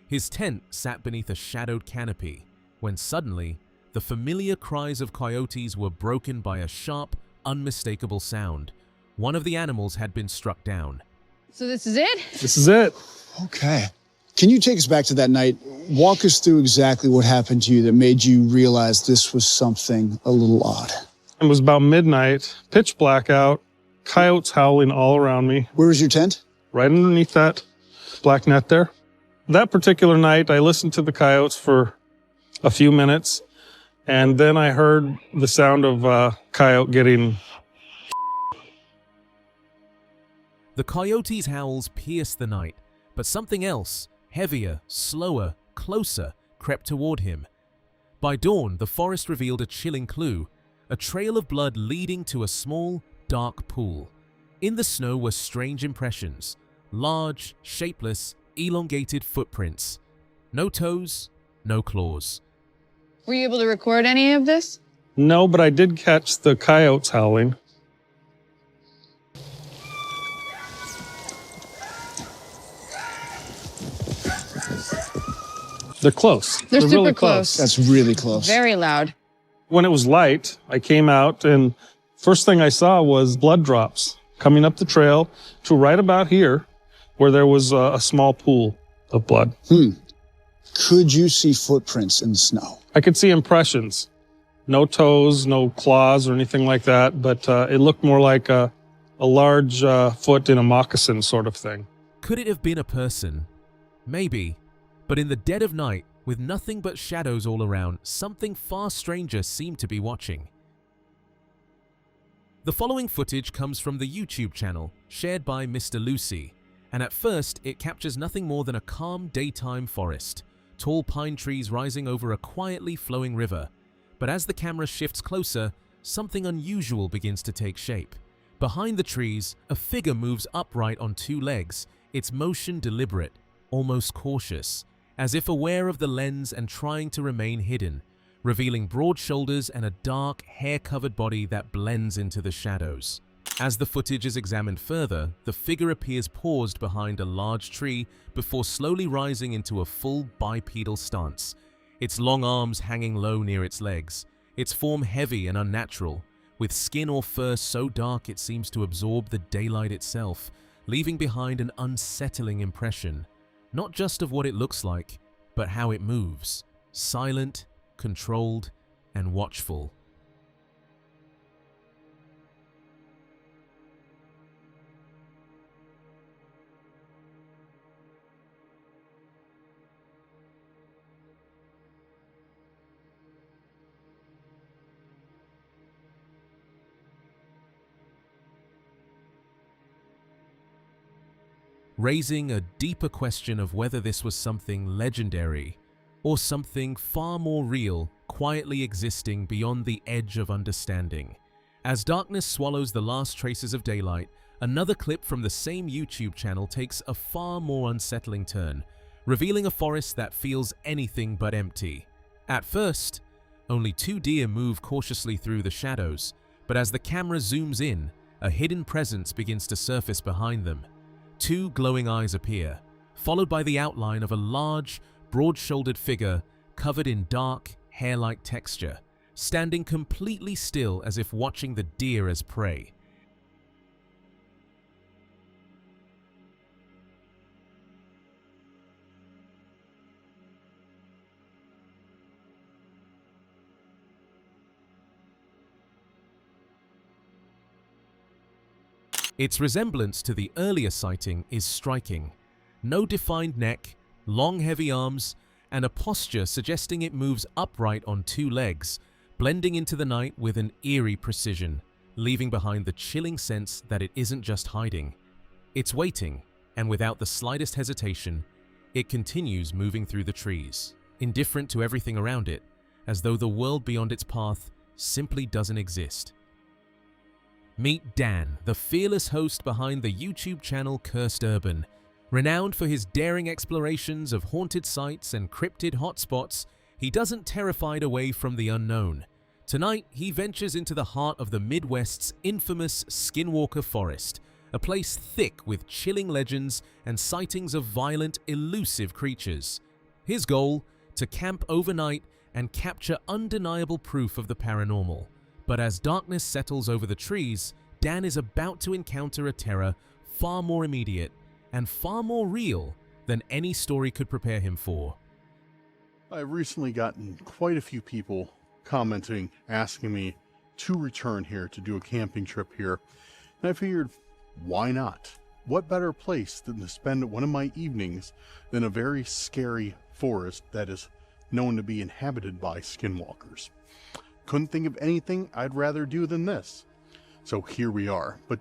His tent sat beneath a shadowed canopy, when suddenly, the familiar cries of coyotes were broken by a sharp, unmistakable sound. One of the animals had been struck down. So this is it? This is it. Okay. Can you take us back to that night? Walk us through exactly what happened to you that made you realize this was something a little odd. It was about midnight, pitch black out, coyotes howling all around me. Where was your tent? Right underneath that black net there. That particular night, I listened to the coyotes for a few minutes, and then I heard the sound of a coyote getting... The coyote's howls pierced the night, but something else, heavier, slower, closer, crept toward him. By dawn, the forest revealed a chilling clue, a trail of blood leading to a small, dark pool. In the snow were strange impressions, large, shapeless, elongated footprints. No toes, no claws. Were you able to record any of this? No, but I did catch the coyotes howling. They're close. They're super really close. That's really close. Very loud. When it was light, I came out, and first thing I saw was blood drops coming up the trail to right about here, where there was a small pool of blood. Could you see footprints in the snow? I could see impressions. No toes, no claws or anything like that, but it looked more like a large foot in a moccasin sort of thing. Could it have been a person? Maybe. But in the dead of night, with nothing but shadows all around, something far stranger seemed to be watching. The following footage comes from the YouTube channel, shared by Mr. Lucy, and at first it captures nothing more than a calm daytime forest, tall pine trees rising over a quietly flowing river. But as the camera shifts closer, something unusual begins to take shape. Behind the trees, a figure moves upright on two legs, its motion deliberate, almost cautious, as if aware of the lens and trying to remain hidden, revealing broad shoulders and a dark, hair-covered body that blends into the shadows. As the footage is examined further, the figure appears paused behind a large tree before slowly rising into a full bipedal stance, its long arms hanging low near its legs, its form heavy and unnatural, with skin or fur so dark it seems to absorb the daylight itself, leaving behind an unsettling impression, not just of what it looks like, but how it moves, silent, controlled, and watchful. Raising a deeper question of whether this was something legendary or something far more real, quietly existing beyond the edge of understanding. As darkness swallows the last traces of daylight, another clip from the same YouTube channel takes a far more unsettling turn, revealing a forest that feels anything but empty. At first, only two deer move cautiously through the shadows, but as the camera zooms in, a hidden presence begins to surface behind them. Two glowing eyes appear, followed by the outline of a large, broad-shouldered figure covered in dark, hair-like texture, standing completely still as if watching the deer as prey. Its resemblance to the earlier sighting is striking. No defined neck, long heavy arms, and a posture suggesting it moves upright on two legs, blending into the night with an eerie precision, leaving behind the chilling sense that it isn't just hiding. It's waiting, and without the slightest hesitation, it continues moving through the trees, indifferent to everything around it, as though the world beyond its path simply doesn't exist. Meet Dan, the fearless host behind the YouTube channel Cursed Urban. Renowned for his daring explorations of haunted sites and cryptid hotspots, he doesn't terrified away from the unknown. Tonight, he ventures into the heart of the Midwest's infamous Skinwalker Forest, a place thick with chilling legends and sightings of violent, elusive creatures. His goal? To camp overnight and capture undeniable proof of the paranormal. But as darkness settles over the trees, Dan is about to encounter a terror far more immediate and far more real than any story could prepare him for. I've recently gotten quite a few people commenting, asking me to return here to do a camping trip here. And I figured, why not? What better place than to spend one of my evenings than a very scary forest that is known to be inhabited by skinwalkers? Couldn't think of anything I'd rather do than this. So here we are. But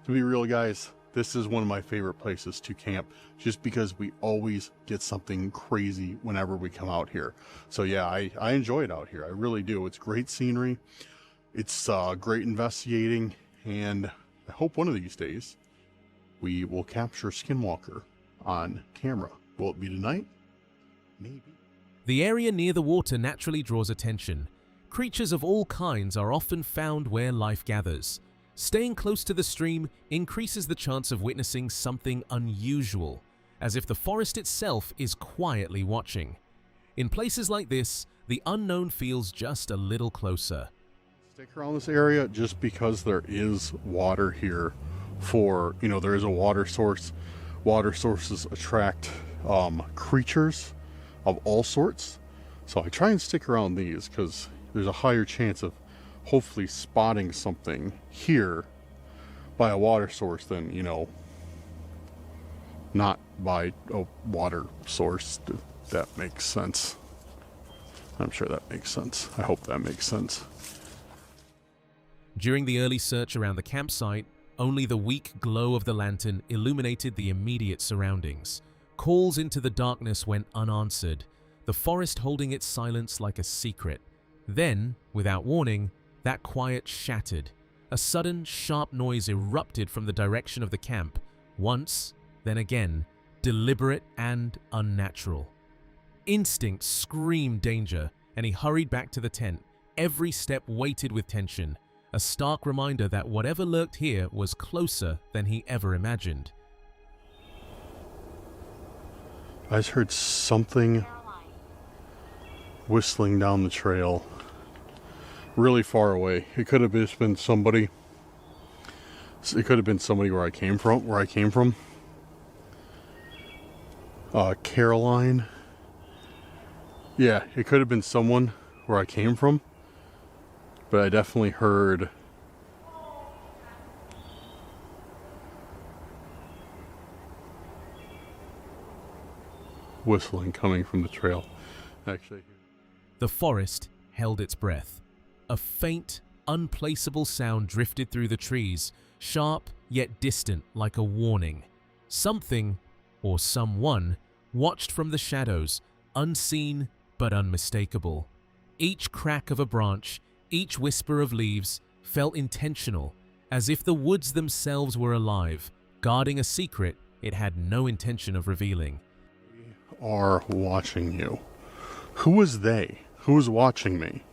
to be real, guys, this is one of my favorite places to camp, just because we always get something crazy whenever we come out here. So yeah, I enjoy it out here. I really do. It's great scenery. It's great investigating, and I hope one of these days we will capture Skinwalker on camera. Will it be tonight? Maybe. The area near the water naturally draws attention. Creatures of all kinds are often found where life gathers. Staying close to the stream increases the chance of witnessing something unusual, as if the forest itself is quietly watching. In places like this, the unknown feels just a little closer. Stick around this area just because there is water here for, there is a water source. Water sources attract creatures of all sorts. So I try and stick around these because there's a higher chance of hopefully spotting something here by a water source than, not by a water source. If that makes sense. I'm sure that makes sense. I hope that makes sense. During the early search around the campsite, only the weak glow of the lantern illuminated the immediate surroundings. Calls into the darkness went unanswered, the forest holding its silence like a secret. Then, without warning, that quiet shattered. A sudden, sharp noise erupted from the direction of the camp, once, then again, deliberate and unnatural. Instinct screamed danger, and he hurried back to the tent, every step weighted with tension, a stark reminder that whatever lurked here was closer than he ever imagined. I just heard something whistling down the trail. Really far away. It could have just been somebody. It could have been somebody where I came from. Caroline. Yeah, it could have been someone where I came from. But I definitely heard whistling coming from the trail. Actually, the forest held its breath. A faint, unplaceable sound drifted through the trees, sharp yet distant like a warning. Something, or someone, watched from the shadows, unseen but unmistakable. Each crack of a branch, each whisper of leaves, felt intentional, as if the woods themselves were alive, guarding a secret it had no intention of revealing. They are watching you. Who was they? Who was watching me?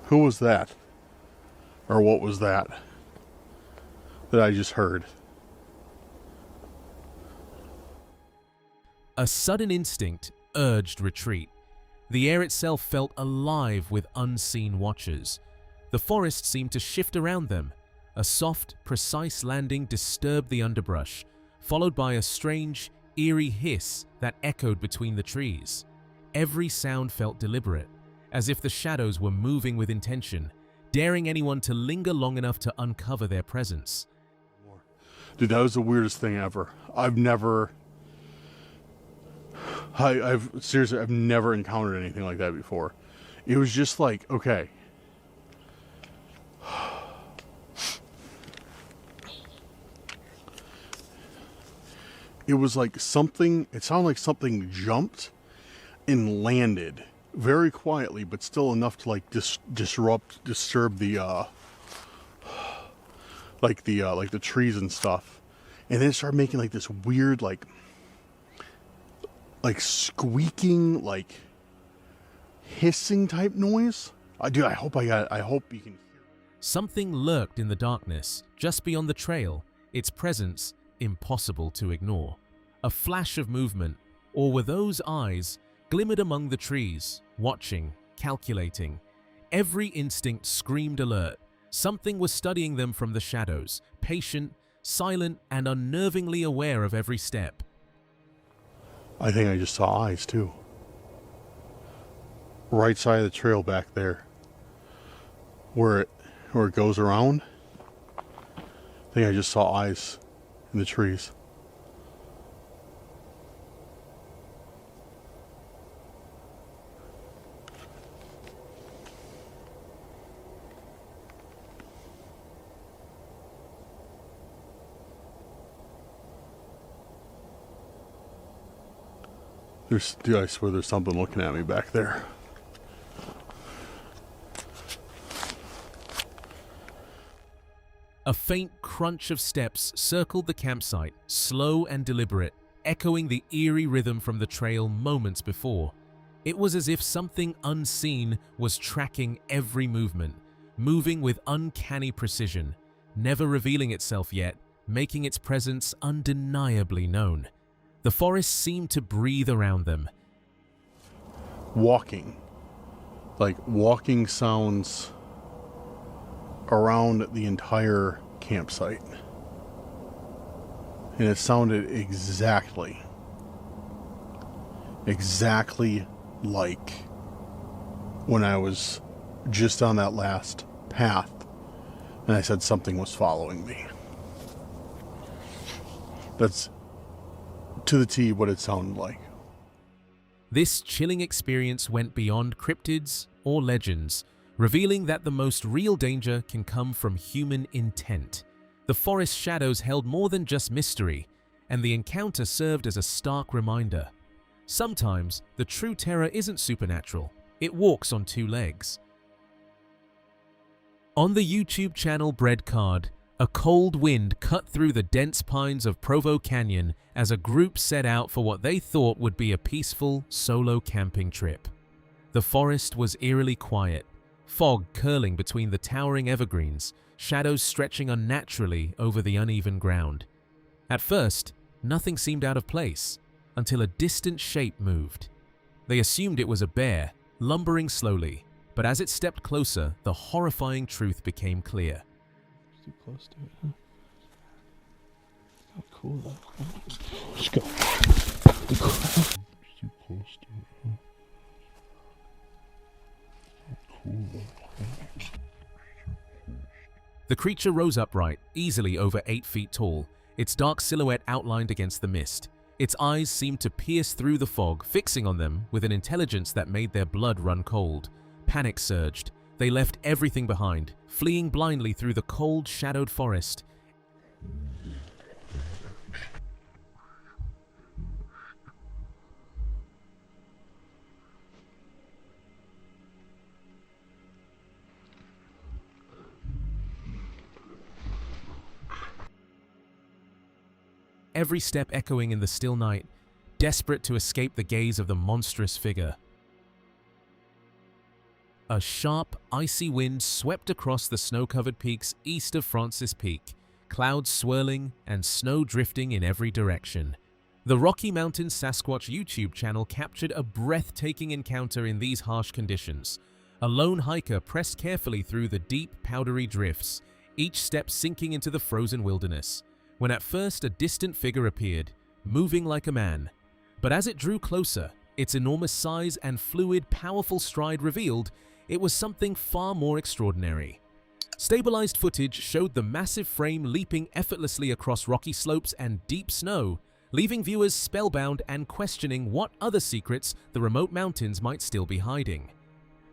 Who was that? Or what was that I just heard? A sudden instinct urged retreat. The air itself felt alive with unseen watchers. The forest seemed to shift around them. A soft, precise landing disturbed the underbrush, followed by a strange, eerie hiss that echoed between the trees. Every sound felt deliberate, as if the shadows were moving with intention, daring anyone to linger long enough to uncover their presence. Dude, that was the weirdest thing ever. I've seriously, I've never encountered anything like that before. It was just like, okay. It was like something, it sounded like something jumped and landed very quietly, but still enough to like disturb the, like the trees and stuff. And then it started making like this weird, like squeaking, like hissing type noise. Dude, I hope you can hear. Something lurked in the darkness, just beyond the trail, its presence impossible to ignore. A flash of movement, or were those eyes, glimmered among the trees, watching, calculating. Every instinct screamed alert. Something was studying them from the shadows, patient, silent, and unnervingly aware of every step. I think I just saw eyes too. Right side of the trail back there, where it goes around. I think I just saw eyes in the trees. Dude, I swear there's something looking at me back there. A faint crunch of steps circled the campsite, slow and deliberate, echoing the eerie rhythm from the trail moments before. It was as if something unseen was tracking every movement, moving with uncanny precision, never revealing itself yet, making its presence undeniably known. The forest seemed to breathe around them. Walking sounds around the entire campsite. And it sounded exactly like when I was just on that last path and I said something was following me. That's to the T what it sounded like. This chilling experience went beyond cryptids or legends, revealing that the most real danger can come from human intent. The forest shadows held more than just mystery, and the encounter served as a stark reminder. Sometimes, the true terror isn't supernatural, it walks on two legs. On the YouTube channel Bread Card, a cold wind cut through the dense pines of Provo Canyon as a group set out for what they thought would be a peaceful, solo camping trip. The forest was eerily quiet, fog curling between the towering evergreens, shadows stretching unnaturally over the uneven ground. At first, nothing seemed out of place, until a distant shape moved. They assumed it was a bear, lumbering slowly, but as it stepped closer, the horrifying truth became clear. Too close to it, huh? How cool though. Let's go. Too close to it, huh? How cool though. The creature rose upright, easily over 8 feet tall, its dark silhouette outlined against the mist. Its eyes seemed to pierce through the fog, fixing on them with an intelligence that made their blood run cold. Panic surged. They left everything behind, fleeing blindly through the cold, shadowed forest. Every step echoing in the still night, desperate to escape the gaze of the monstrous figure. A sharp, icy wind swept across the snow-covered peaks east of Francis Peak, clouds swirling and snow drifting in every direction. The Rocky Mountain Sasquatch YouTube channel captured a breathtaking encounter in these harsh conditions. A lone hiker pressed carefully through the deep, powdery drifts, each step sinking into the frozen wilderness, when at first a distant figure appeared, moving like a man. But as it drew closer, Its enormous size and fluid, powerful stride revealed it was something far more extraordinary. Stabilized footage showed the massive frame leaping effortlessly across rocky slopes and deep snow, leaving viewers spellbound and questioning what other secrets the remote mountains might still be hiding.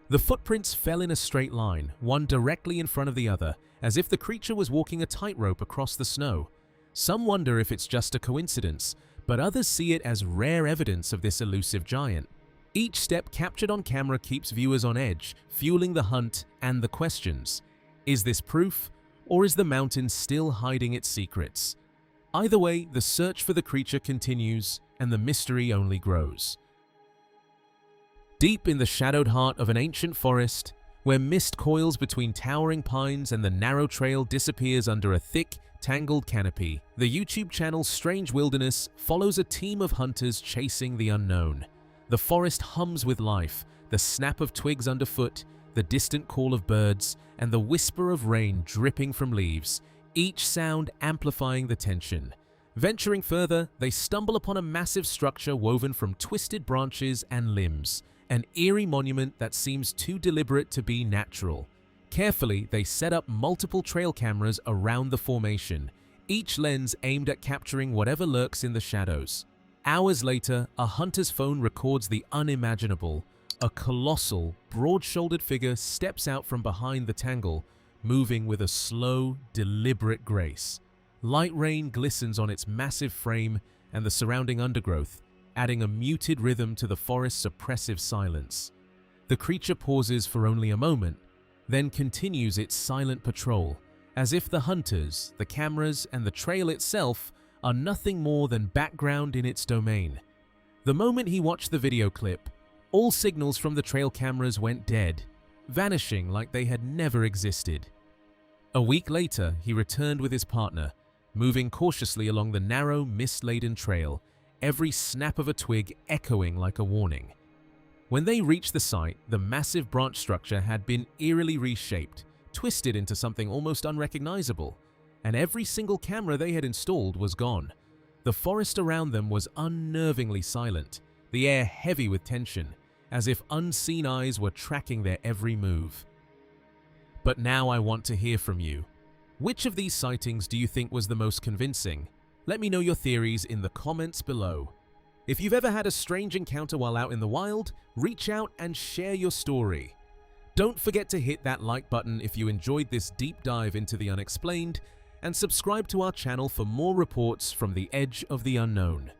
The footprints fell in a straight line, one directly in front of the other, as if the creature was walking a tightrope across the snow. Some wonder if it's just a coincidence, but others see it as rare evidence of this elusive giant. Each step captured on camera keeps viewers on edge, fueling the hunt and the questions. Is this proof, or is the mountain still hiding its secrets? Either way, the search for the creature continues, and the mystery only grows. Deep in the shadowed heart of an ancient forest, where mist coils between towering pines and the narrow trail disappears under a thick, tangled canopy, the YouTube channel Strange Wilderness follows a team of hunters chasing the unknown. The forest hums with life, the snap of twigs underfoot, the distant call of birds, and the whisper of rain dripping from leaves, each sound amplifying the tension. Venturing further, they stumble upon a massive structure woven from twisted branches and limbs, an eerie monument that seems too deliberate to be natural. Carefully, they set up multiple trail cameras around the formation, each lens aimed at capturing whatever lurks in the shadows. Hours later, a hunter's phone records the unimaginable. A colossal, broad-shouldered figure steps out from behind the tangle, moving with a slow, deliberate grace. Light rain glistens on its massive frame and the surrounding undergrowth, adding a muted rhythm to the forest's oppressive silence. The creature pauses for only a moment, then continues its silent patrol, as if the hunters, the cameras, and the trail itself are nothing more than background in its domain. The moment he watched the video clip, all signals from the trail cameras went dead, vanishing like they had never existed. A week later, he returned with his partner, moving cautiously along the narrow, mist-laden trail, every snap of a twig echoing like a warning. When they reached the site, the massive branch structure had been eerily reshaped, twisted into something almost unrecognizable, and every single camera they had installed was gone. The forest around them was unnervingly silent, the air heavy with tension, as if unseen eyes were tracking their every move. But now I want to hear from you. Which of these sightings do you think was the most convincing? Let me know your theories in the comments below. If you've ever had a strange encounter while out in the wild, reach out and share your story. Don't forget to hit that like button if you enjoyed this deep dive into the unexplained, and subscribe to our channel for more reports from the edge of the unknown.